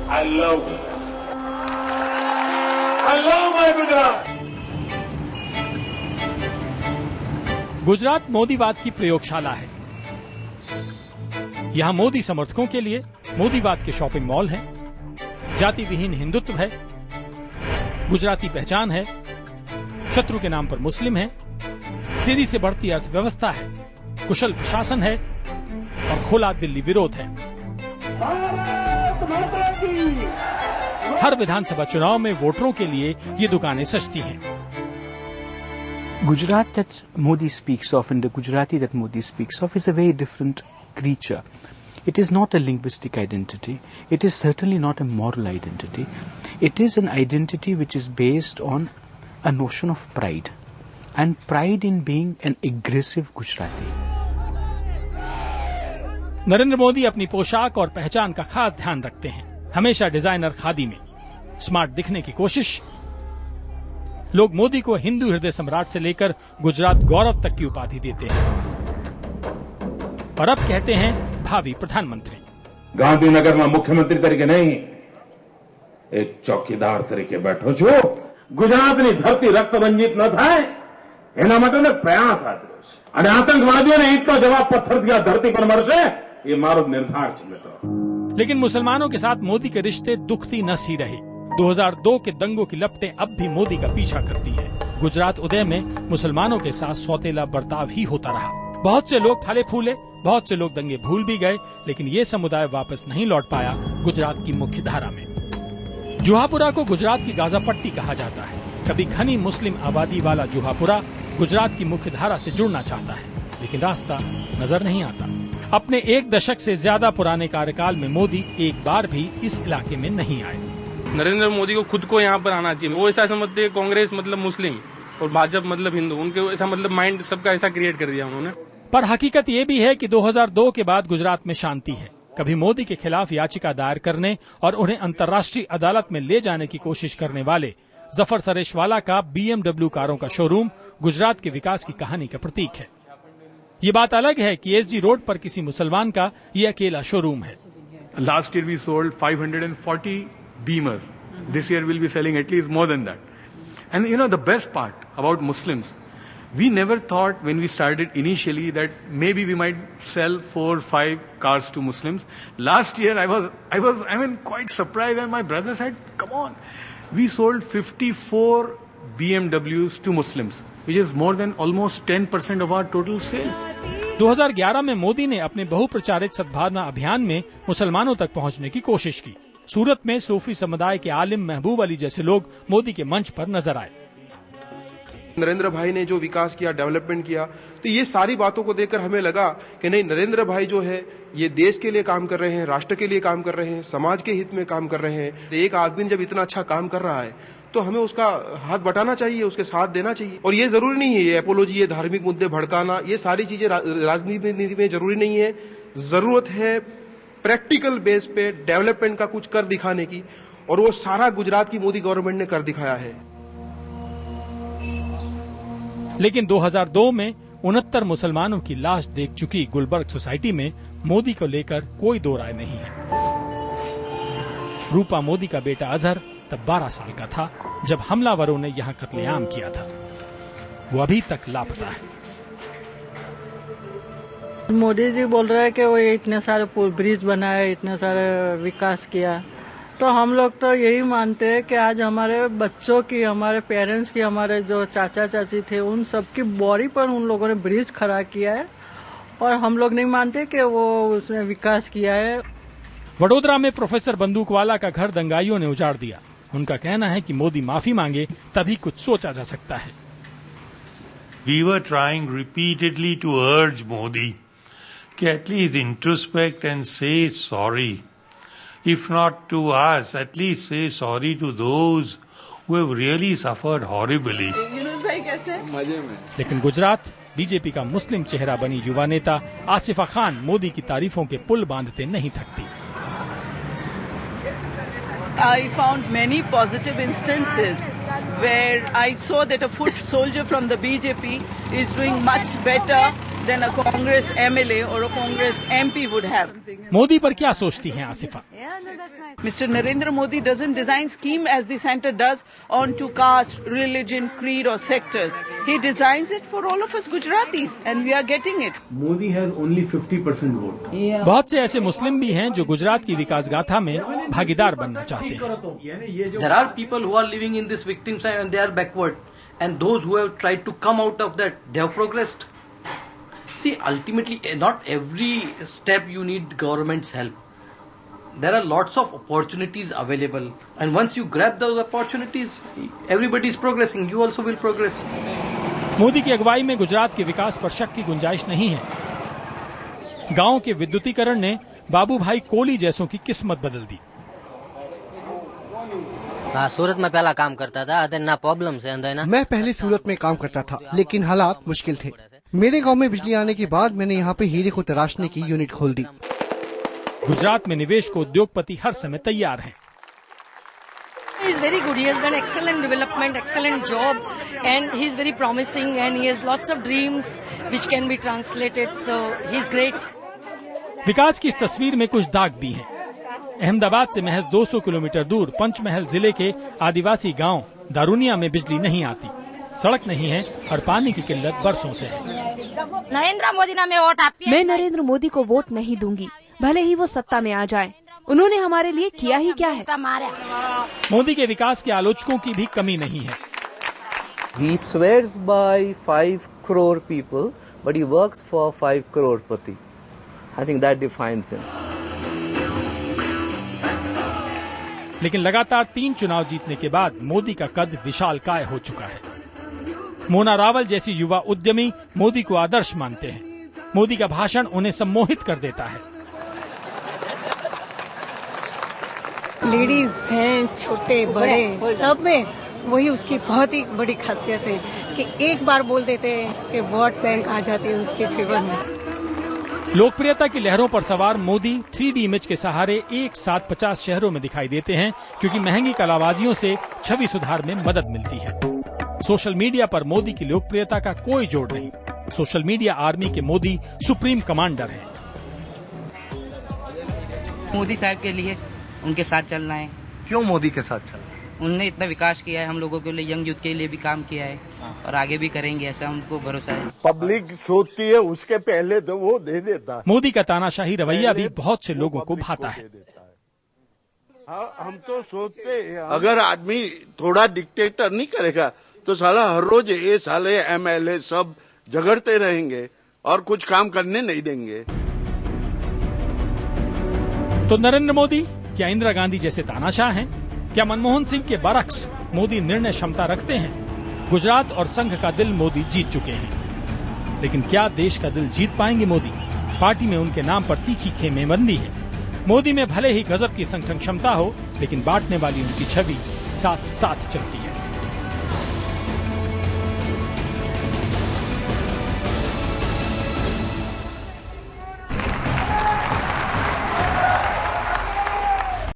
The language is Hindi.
I love Gujarat. I love my Gujarat. Gujarat मोदीवाद की प्रयोगशाला है। यहां मोदी समर्थकों के लिए मोदीवाद के शॉपिंग मॉल हैं, जाति विहीन हिंदुत्व है, गुजराती पहचान है, शत्रु के नाम पर मुस्लिम है, तेजी से बढ़ती अर्थव्यवस्था है, कुशल प्रशासन है और खुला दिल्ली विरोध है। हर विधानसभा चुनाव में वोटरों के लिए ये दुकानें सजती हैं। Gujarat that Modi speaks of and the Gujarati that Modi speaks of is a very different creature. It is not a linguistic identity. It is certainly not a moral identity. It is an identity which is based on a notion of pride and pride in being an aggressive Gujarati. Narendra Modi अपनी पोशाक और पहचान का खास ध्यान रखते हैं, हमेशा डिजाइनर खादी में, स्मार्ट दिखने की कोशिश। लोग मोदी को हिंदू हृदय सम्राट से लेकर गुजरात गौरव तक की उपाधि देते हैं और अब कहते हैं भावी प्रधानमंत्री। गांधीनगर में मुख्यमंत्री तरीके नहीं, एक चौकीदार तरीके बैठो छो। ગુજરાતની ધરતી રક્ત રંજિત ન થાય એના માટેનો પ્રયાસ આદર્યો છે અને આતંકવાદીઓને ઈંટનો જવાબ પથ્થરથી આ ધરતી પર મળશે એ મારો નિર્ધાર છે મિત્રો। लेकिन मुसलमानों के साथ मोदी के रिश्ते दुखती न सी रहे। 2002 के दंगों की लपटें अब भी मोदी का पीछा करती हैं। गुजरात उदय में मुसलमानों के साथ सौतेला बर्ताव ही होता रहा। बहुत से लोग फले फूले, बहुत से लोग दंगे भूल भी गए, लेकिन ये समुदाय वापस नहीं लौट पाया गुजरात की मुख्य धारा में। जुहापुरा को गुजरात की गाजा पट्टी कहा जाता है। कभी घनी मुस्लिम आबादी वाला जुहापुरा गुजरात की मुख्य धारा से जुड़ना चाहता है, लेकिन रास्ता नजर नहीं आता। अपने एक दशक से ज्यादा पुराने कार्यकाल में मोदी एक बार भी इस इलाके में नहीं आए। नरेंद्र मोदी को खुद को यहाँ पर आना चाहिए। वो ऐसा समझते हैं कांग्रेस मतलब मुस्लिम और भाजपा मतलब हिंदू, उनके ऐसा मतलब माइंड सबका ऐसा क्रिएट कर दिया उन्होंने। पर हकीकत ये भी है कि 2002 के बाद गुजरात में शांति है। कभी मोदी के खिलाफ याचिका दायर करने और उन्हें अंतर्राष्ट्रीय अदालत में ले जाने की कोशिश करने वाले जफर सरेशवाला का BMW कारों का शोरूम गुजरात के विकास की कहानी का प्रतीक है। ये बात अलग है कि SG रोड पर किसी मुसलमान का ये अकेला शोरूम है। Last year we sold 540 Beamers. This year we'll be selling at least more than that. And you know the best part about Muslims, we never thought when we started initially that maybe we might sell 4-5 cars to Muslims. Last year I was quite surprised, and my brother said, "Come on, we sold 54 BMWs to Muslims, which is more than almost 10% of our total sale." 2011 में मोदी ने अपने बहुप्रचारित सद्भावना अभियान में मुसलमानों तक पहुंचने की कोशिश की। सूरत में सूफी समुदाय के आलिम महबूब अली जैसे लोग मोदी के मंच पर नजर आए। नरेंद्र भाई ने जो विकास किया, डेवलपमेंट किया, तो ये सारी बातों को देखकर हमें लगा कि नहीं, नरेंद्र भाई जो है ये देश के लिए काम कर रहे हैं, राष्ट्र के लिए काम कर रहे हैं, समाज के हित में काम कर रहे हैं। एक आदमी जब इतना अच्छा काम कर रहा है तो हमें उसका हाथ बटाना चाहिए, उसके साथ देना चाहिए। और ये जरूरी नहीं है ये एपोलॉजी, ये धार्मिक मुद्दे भड़काना, ये सारी चीजें राजनीति में जरूरी नहीं है। जरूरत है प्रैक्टिकल बेस पे डेवलपमेंट का कुछ कर दिखाने की, और वो सारा गुजरात की मोदी गवर्नमेंट ने कर दिखाया है। लेकिन 2002 में 69 मुसलमानों की लाश देख चुकी गुलबर्ग सोसाइटी में मोदी को लेकर कोई दो राय नहीं है। रूपा मोदी का बेटा अजहर तब 12 साल का था जब हमलावरों ने यहां कत्लेआम किया था। वो अभी तक लापता है। मोदी जी बोल रहे हैं कि वो इतने सारे ब्रिज बनाए, इतने सारे विकास किया, तो हम लोग तो यही मानते हैं कि आज हमारे बच्चों की, हमारे पेरेंट्स की, हमारे जो चाचा चाची थे उन सबकी बॉडी पर उन लोगों ने ब्रिज खड़ा किया है, और हम लोग नहीं मानते कि वो उसने विकास किया है। वडोदरा में प्रोफेसर बंदूकवाला का घर दंगाइयों ने उजाड़ दिया। उनका कहना है कि मोदी माफी मांगे तभी कुछ सोचा जा सकता है। We were trying repeatedly to urge Modi to at least introspect and say sorry. If not to us, at least say sorry to those who have really suffered horribly. लेकिन गुजरात बीजेपी का मुस्लिम चेहरा बनी युवा नेता आसिफा खान मोदी की तारीफों के पुल बांधते नहीं थकती। I found many positive instances where I saw that a foot soldier from the BJP is doing much better than a Congress MLA or a Congress MP would have. Modi पर क्या सोचती हैं Asifa? Mr. Narendra Modi doesn't design scheme as the center does onto caste, religion, creed or sectors. He designs it for all of us Gujaratis and we are getting it. Modi has only 50% vote. बहुत से ऐसे मुस्लिम भी हैं जो गुजरात की विकास गाथा में भागीदार बनना चाहते हैं। There are people who are living in this victim side and they are backward. And those who have tried to come out of that, they have progressed. See, ultimately, not every step you need government's help. There are lots of opportunities available. And once you grab those opportunities, everybody is progressing. You also will progress. Modi की अगुवाई में गुजरात के विकास पर शक की गुंजाइश नहीं है। गांव के विद्युतीकरण ने बाबू भाई कोली जैसों की किस्मत बदल दी। हाँ, सूरत में पहला काम करता था, अंदर ना प्रॉब्लम से अंदर ना। मैं पहले सूरत में काम करता था, लेकिन हालात मुश्किल थे। मेरे गांव में बिजली आने के बाद मैंने यहाँ पे हीरे को तराशने की यूनिट खोल दी। गुजरात में निवेश को उद्योगपति हर समय तैयार हैं। He is very good. He has done excellent development, excellent job, and he is very promising. And he has lots of dreams which can be translated. So he is great. विकास की इस तस्वीर में कुछ दाग भी हैं। अहमदाबाद से महज 200 किलोमीटर दूर पंचमहल जिले के आदिवासी गांव दारुनिया में बिजली नहीं आती, सड़क नहीं है और पानी की किल्लत बरसों से है। नरेंद्र मोदी ना मैं वोट आपकी। मैं नरेंद्र मोदी को वोट नहीं दूंगी, भले ही वो सत्ता में आ जाए। उन्होंने हमारे लिए किया ही क्या है। मोदी के विकास के आलोचकों की भी कमी नहीं है। He swears by 5 crore people, but he works for 5 crorepati. I think that defines him. लेकिन लगातार 3 चुनाव जीतने के बाद मोदी का कद विशालकाय हो चुका है। मोना रावल जैसी युवा उद्यमी मोदी को आदर्श मानते हैं। मोदी का भाषण उन्हें सम्मोहित कर देता है। लेडीज हैं, छोटे बड़े सब में वही उसकी बहुत ही बड़ी खासियत है कि एक बार बोल देते हैं कि वोट बैंक आ जाती है उसके फेवर में। लोकप्रियता की लहरों पर सवार मोदी 3D इमेज के सहारे एक साथ 50 शहरों में दिखाई देते हैं, क्योंकि महंगी कलाबाजियों से छवि सुधार में मदद मिलती है। सोशल मीडिया पर मोदी की लोकप्रियता का कोई जोड़ नहीं। सोशल मीडिया आर्मी के मोदी सुप्रीम कमांडर हैं। मोदी साहब के लिए उनके साथ चलना है। क्यों मोदी के साथ चलना? उन्होंने इतना विकास किया है, हम लोगों के लिए, यंग यूथ के लिए भी काम किया है और आगे भी करेंगे, ऐसा हमको भरोसा है। पब्लिक सोचती है उसके पहले तो वो दे देता है। मोदी का तानाशाही रवैया भी बहुत से लोगों को भाता है। हम तो सोचते हैं अगर आदमी थोड़ा डिक्टेटर नहीं करेगा तो साला हर रोज ये साले MLA सब झगड़ते रहेंगे और कुछ काम करने नहीं देंगे। तो नरेंद्र मोदी क्या इंदिरा गांधी जैसे तानाशाह हैं? क्या मनमोहन सिंह के बरक्स मोदी निर्णय क्षमता रखते हैं? गुजरात और संघ का दिल मोदी जीत चुके हैं, लेकिन क्या देश का दिल जीत पाएंगे मोदी? पार्टी में उनके नाम पर तीखी खेमेबंदी है। मोदी में भले ही गजब की संगठन क्षमता हो, लेकिन बांटने वाली उनकी छवि साथ साथ चलती है।